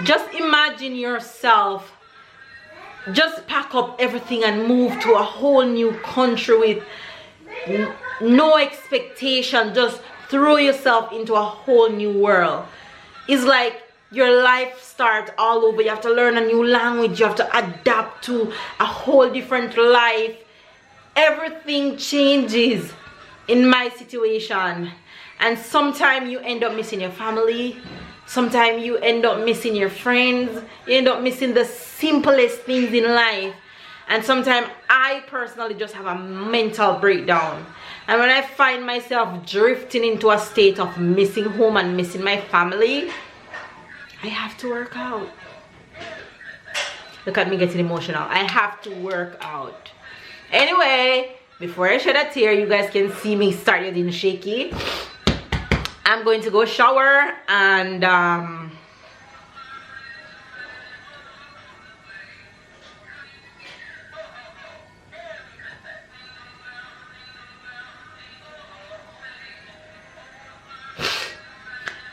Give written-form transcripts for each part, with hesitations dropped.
Just imagine yourself just pack up everything and move to a whole new country with no expectation. Just throw yourself into a whole new world. It's like your life starts all over. You have to learn a new language. You have to adapt to a whole different life. Everything changes in my situation. And sometimes you end up missing your family. Sometimes you end up missing your friends. You end up missing the simplest things in life. And sometimes I personally just have a mental breakdown. And when I find myself drifting into a state of missing home and missing my family, I have to work out. Look at me getting emotional. I have to work out. Anyway, before I shed a tear, you guys can see me start getting shaky. I'm going to go shower and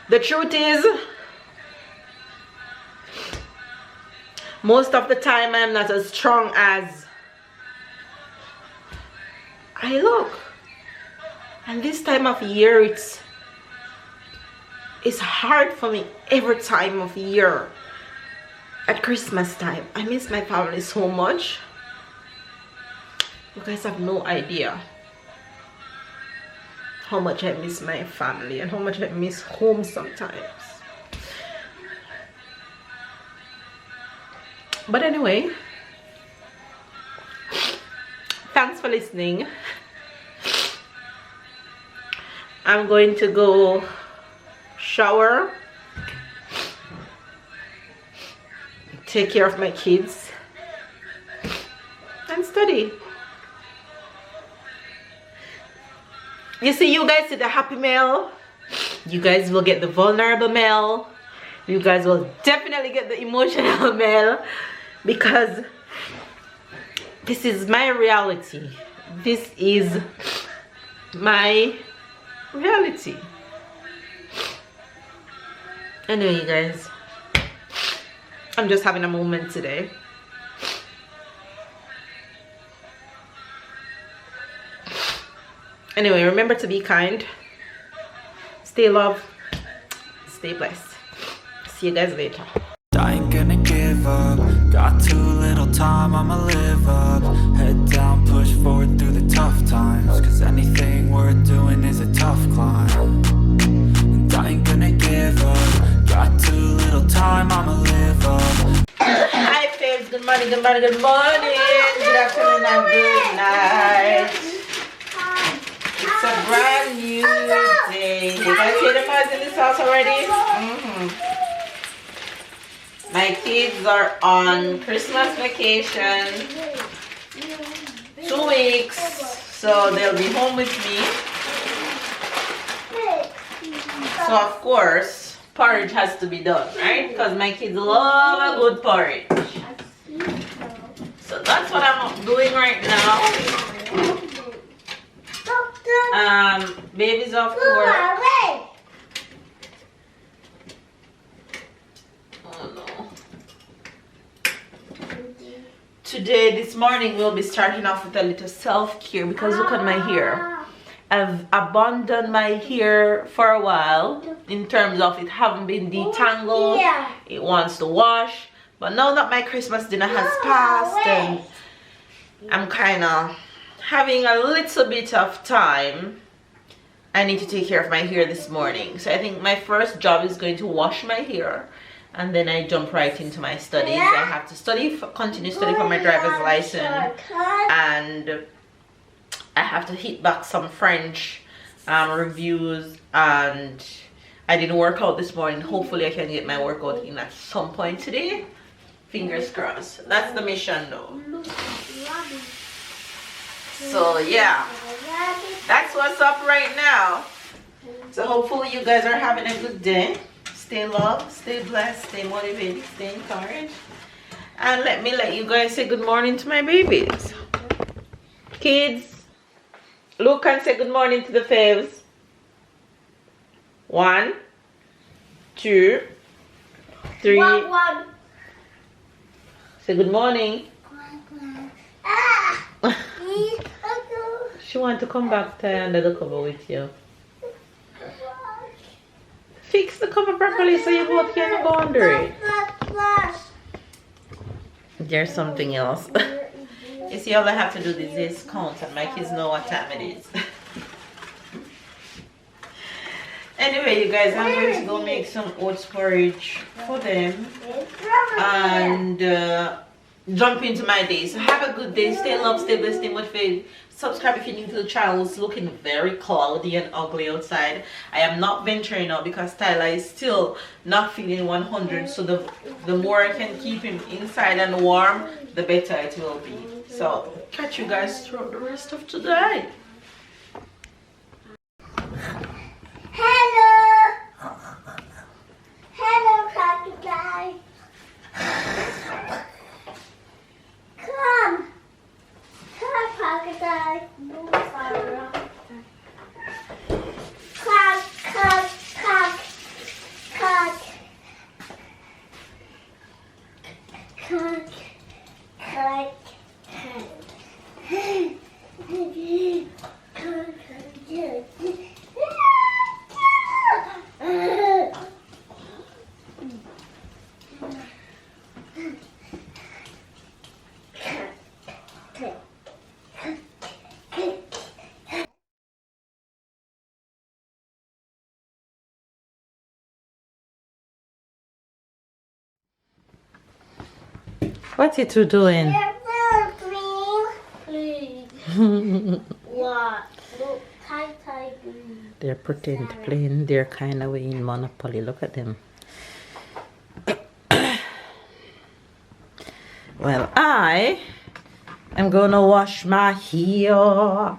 the truth is, most of the time I'm not as strong as I look. And this time of year, it's hard for me every time of year. At Christmas time, I miss my family so much. You guys have no idea how much I miss my family and how much I miss home sometimes. But anyway, thanks for listening. I'm going to go shower, take care of my kids, and study. You see, you guys see the happy mail, you guys will get the vulnerable mail, you guys will definitely get the emotional mail, because this is my reality. This is my reality. Anyway, you guys, I'm just having a moment today. Anyway, remember to be kind, stay loved, stay blessed. See you guys later. I ain't gonna give up, got too little time, I'ma live up. Head down, push forward through the tough times, cause anything worth doing is a tough climb. And I ain't gonna give up, got too little time, I'ma live up. Hi babes, good morning, good morning, good morning, good afternoon and good night. It's a brand new day. You guys hear the noise in this house already? My kids are on Christmas vacation, 2 weeks, so they'll be home with me. So of course, porridge has to be done, right? Because my kids love a good porridge. So that's what I'm doing right now. Baby's off to work. Oh no. Today, this morning, we'll be starting off with a little self-care because look at my hair. I've abandoned my hair for a while in terms of it haven't been detangled. It wants to wash. But now that my Christmas dinner has passed and I'm kind of having a little bit of time, I need to take care of my hair this morning. So I think my first job is going to wash my hair, and then I jump right into my studies. I have to study, continue study for my driver's license, and I have to hit back some French reviews, and I didn't work out this morning. Hopefully I can get my workout in at some point today. Fingers crossed. That's the mission though. So yeah, that's what's up right now. So hopefully you guys are having a good day. Stay loved, stay blessed, stay motivated, stay encouraged. And let me let you guys say good morning to my babies. Kids, look and say good morning to the faves. 1, 2, 3. One. Say good morning. Ah. She want to come back to under the cover with you. Fix the cover properly so you both can go under it. There's something else. You see, all I have to do is count and my kids know what time it is. Anyway, you guys, I'm going to go make some oats porridge for them and jump into my day. So have a good day. Stay loved, stay blessed, stay motivated. Subscribe if you're new to the channel. It's looking very cloudy and ugly outside. I am not venturing out because Tyler is still not feeling 100. So the more I can keep him inside and warm, the better it will be. So catch you guys throughout the rest of today. Hello, crocodile. Come, crocodile. What's it two doing? What? Look, tie green. They're pretend playing their kind of way in Monopoly. Look at them. Well, I am gonna wash my hair.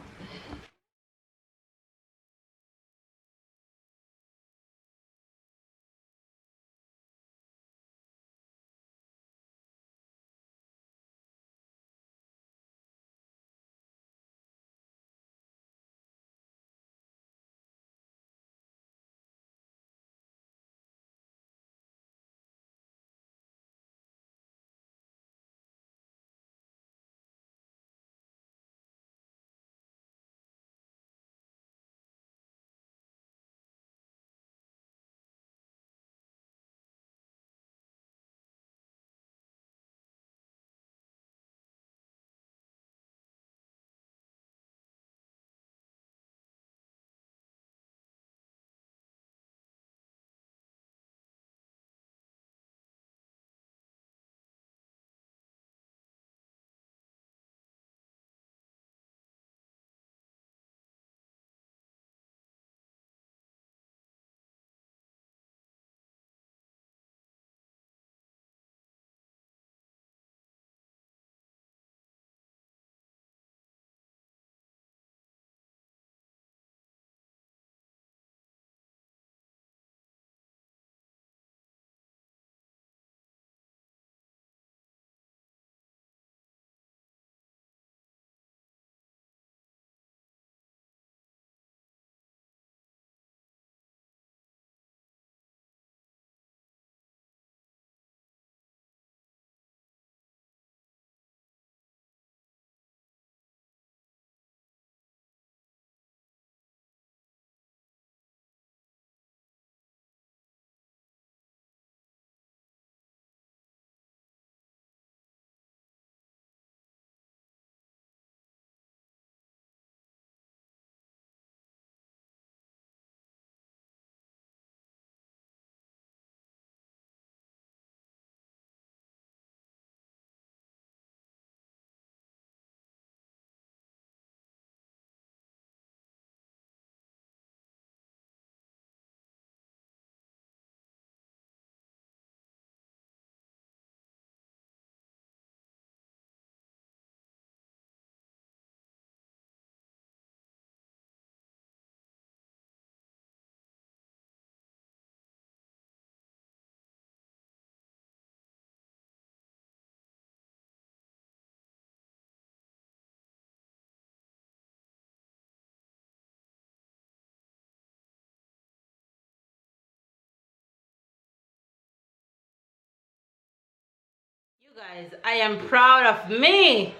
Guys, I am proud of me.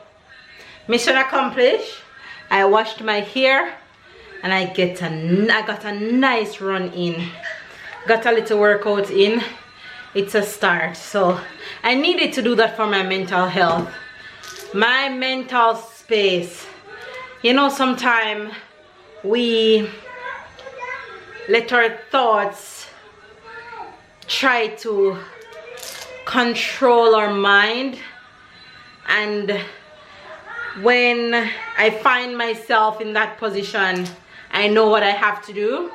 Mission accomplished. I washed my hair and I got a nice run in. Got a little workout in. It's a start. So I needed to do that for my mental health, my mental space. You know, sometimes we let our thoughts try to control our mind, and when I find myself in that position, I know what I have to do,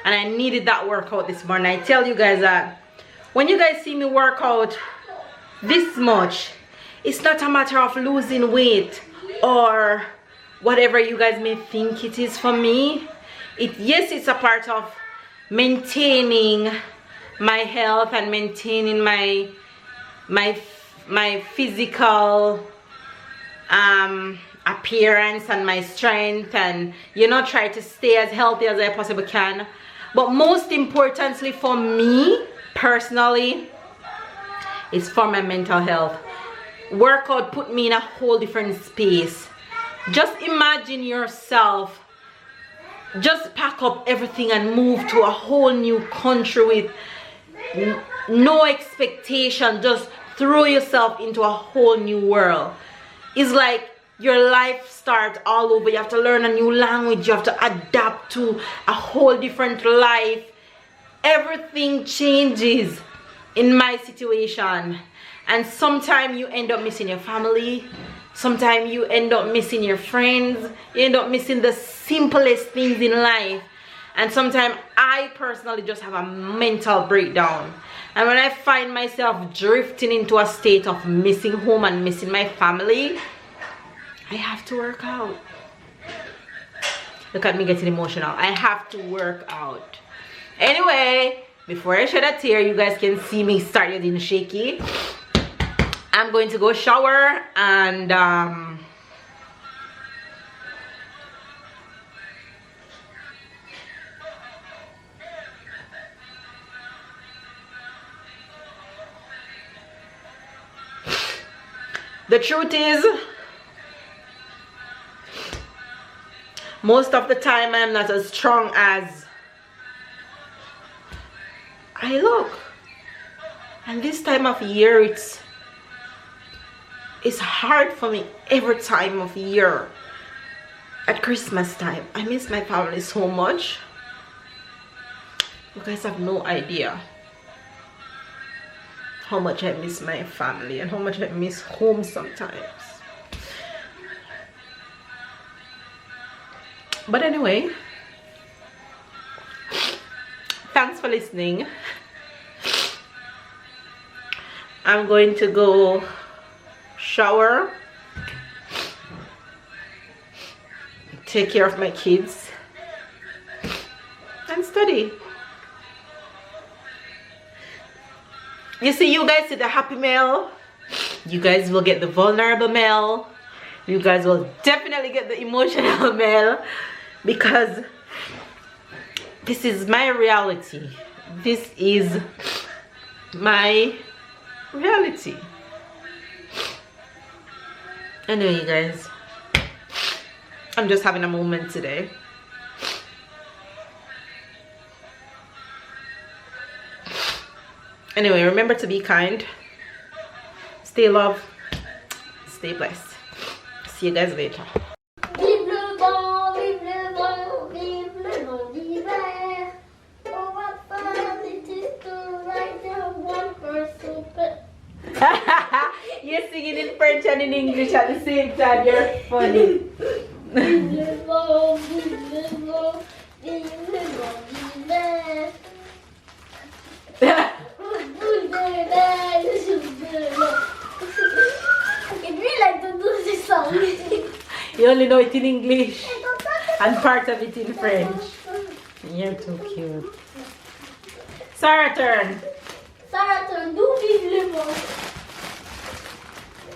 and I needed that workout this morning. I tell you guys that when you guys see me work out this much, it's not a matter of losing weight or whatever you guys may think it is for me. Yes, it's a part of maintaining my health and maintaining my physical appearance and my strength, and you know, try to stay as healthy as I possibly can. But most importantly for me personally, it's for my mental health. Workout put me in a whole different space. Just imagine yourself just pack up everything and move to a whole new country with no expectation. Just throw yourself into a whole new world. It's like your life starts all over. You have to learn a new language. You have to adapt to a whole different life. Everything changes in my situation, and sometimes you end up missing your family. Sometimes you end up missing your friends. You end up missing the simplest things in life. And sometimes I personally just have a mental breakdown. And when I find myself drifting into a state of missing home and missing my family, I have to work out. Look at me getting emotional. I have to work out. Anyway, before I shed a tear, you guys can see me start getting shaky. I'm going to go shower and the truth is, most of the time I'm not as strong as I look. And this time of year, it's hard for me every time of year. At Christmas time, I miss my family so much. You guys have no idea how much I miss my family and how much I miss home sometimes. But anyway, thanks for listening. I'm going to go shower, take care of my kids, and study. You see, you guys see the happy mail, you guys will get the vulnerable mail, you guys will definitely get the emotional mail, because this is my reality. This is my reality. Anyway, you guys, I'm just having a moment today. Anyway, remember to be kind, stay loved, stay blessed. See you guys later. Vive le vent, vive le vent, vive le vent d'hiver. Oh, what fun it is to ride down one person. You're singing in French and in English at the same time. You're funny. Vive le vent, vive le vent, vive le vent d'hiver. It'd be like to do this song. You only know it in English and part of it in French. You're too cute. Sarah turn. Sarah turn, do vive le vent.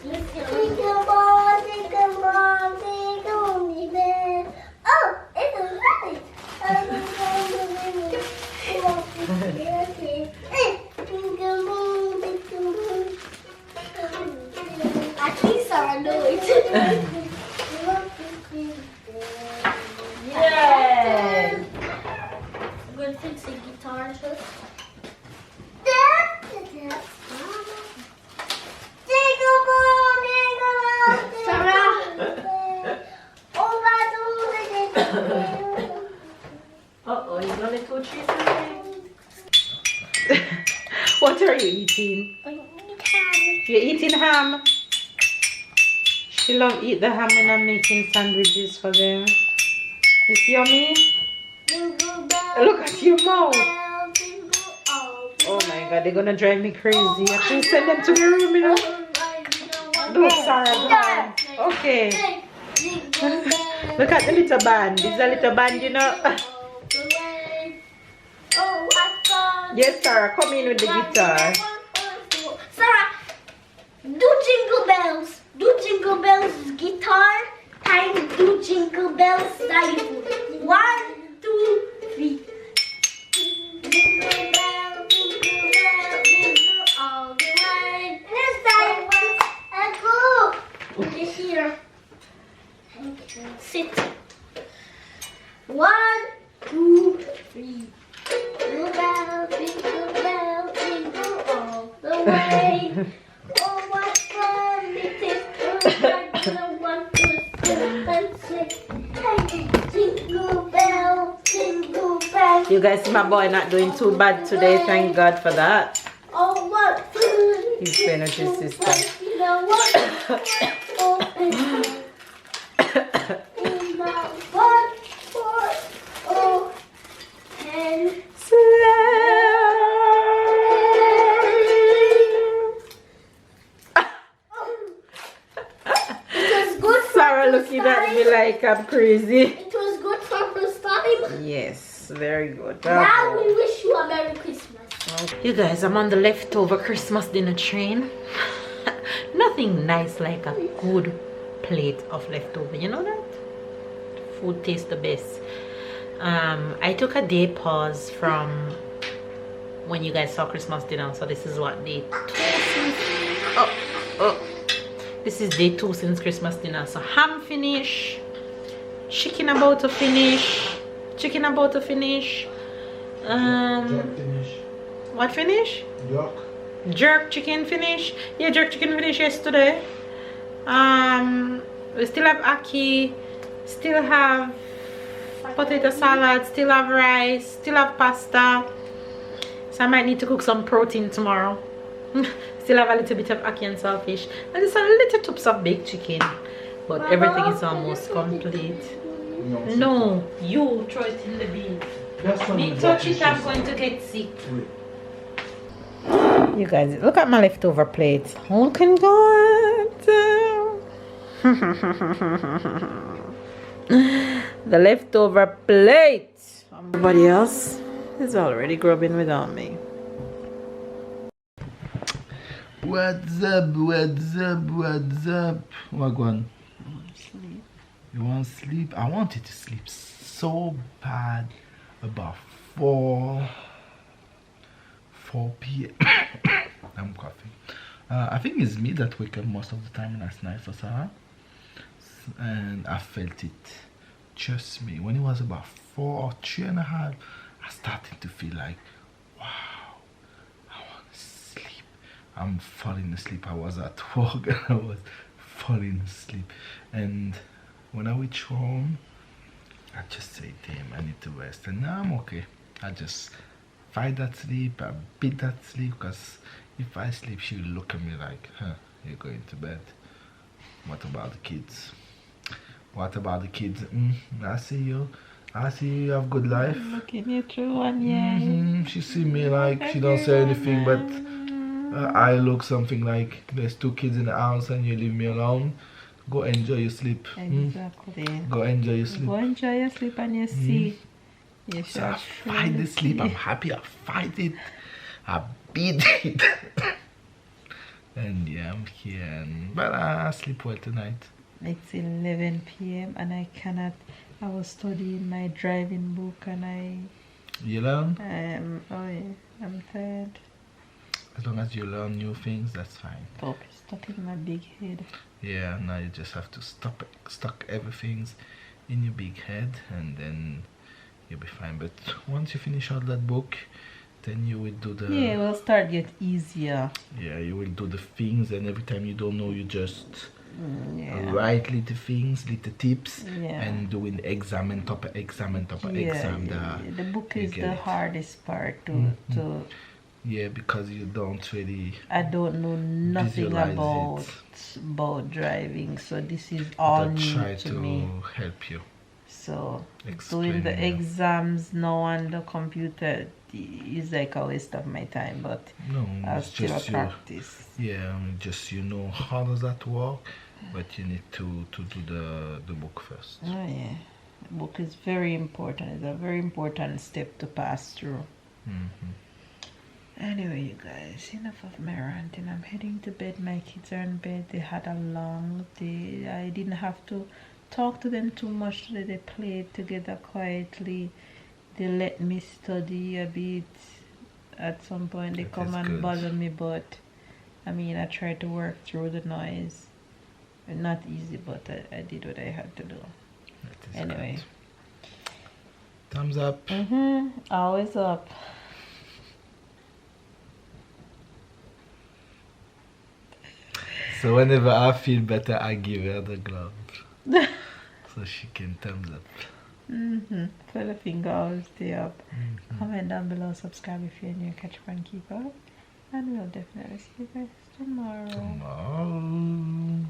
Think about, think about, think on d'hiver. Oh, it's right. Think about, think about. Yay! I'm going to fix the guitar first. Sarah! Uh-oh, you want to cheese something? What are you eating? You're eating ham? She love eat the ham when I'm making sandwiches for them. It's yummy? Look at your mouth. Oh my god, they're gonna drive me crazy. I can send them to the room, you know? Look, Sarah, go on. Okay. Look at the little band. This is a little band, you know? Yes, Sarah, come in with the guitar. Sarah, do jingle bells. Do jingle bells guitar. Time do jingle bells xylophone. 1, 2, 3. Jingle bell, jingle all the way. This time, go. This here. Sit. 1, 2, 3. Jingle bell, jingle all the way. Oh, what fun it is to ride the one to skip and sing. Jingle bell, jingle bell. You guys see my boy not doing too bad today. Thank God for that. Oh, what fun. He's playing with his sister. You know what? Oh, and Sarah looking at me like I'm crazy. it was good for first time. Yes, very good. Now we wish you a Merry Christmas. You guys, I'm on the leftover Christmas dinner train. Nothing nice like a good plate of leftover. You know that? Food tastes the best. I took a day pause from when you guys saw Christmas dinner, so this is what day 2 since this is day 2 since Christmas dinner. So ham finish, chicken about to finish, Jerk finish. what finish? Jerk. Jerk chicken finish. Yeah, jerk chicken finish yesterday. We still have ackee, still have potato salad, still have rice, still have pasta. So I might need to cook some protein tomorrow. Still have a little bit of ackee and saltfish, and just a little tubs of baked chicken. But everything is almost complete. No, you throw it in the bin. Me touch it, I'm going to get sick. You guys, look at my leftover plate. Look at that. The leftover plate. Everybody else is already grubbing without me. What's up? Wagwan. You want to sleep? I wanted to sleep so bad. About 4 p.m. I'm coughing. I think it's me that wake up most of the time last night for Sarah. And I felt it. Trust me, when it was about 4 or 3.5, I started to feel like, wow, I want to sleep. I'm falling asleep. I was at work and I was falling asleep. And when I reached home, I just said, damn, I need to rest. And now I'm okay. I just fight that sleep. I beat that sleep, because if I sleep, she'll look at me like, huh, you're going to bed. What about the kids? What about the kids? I see you. I see you have good life. Looking you through one, yeah. She see me like she don't say anything, but I look something like there's 2 kids in the house and you leave me alone. Go enjoy your sleep. Exactly. Go enjoy your sleep. Go enjoy your sleep and you see. You So I fight the sleep. I'm happy. I fight it. I beat it. And yeah, I'm here. But I sleep well tonight. It's 11 p.m. and I cannot. I was studying my driving book and You learn? oh yeah, I'm tired. As long as you learn new things, that's fine. Oh, it's stuck in my big head. Yeah, now you just have to stuck everything in your big head, and then you'll be fine. But once you finish all that book, then you will do the... Yeah, it will start get easier. Yeah, you will do the things, and every time you don't know, you just Yeah. write little things, little tips, Yeah. and doing exam and top exam and top exam. The book you is get the it. hardest part to Yeah, because you don't really I don't know nothing visualize about driving, so this is all I'll new try to to me. help you. So Explain, doing the yeah. exams now on the computer is like a waste of my time, but No, I'll it's still just you. practice. Yeah, just you know how does that work, but you need to do the book first. Oh yeah, the book is very important. It's a very important step to pass through. Anyway, you guys, enough of my ranting. I'm heading to bed. My kids are in bed. They had a long day. I didn't have to talk to them too much today. They played together quietly. They let me study a bit. At some point, they That come is and good. bother me, but I mean, I tried to work through the noise. Not easy, but I did what I had to do. That is Anyway. good. Thumbs up. Always up. So whenever I feel better, I give her the glove so she can thumbs up. For the finger, always stay up. Comment down below, subscribe if you're new, catch up and keep up. And we'll definitely see you guys tomorrow. Tomorrow.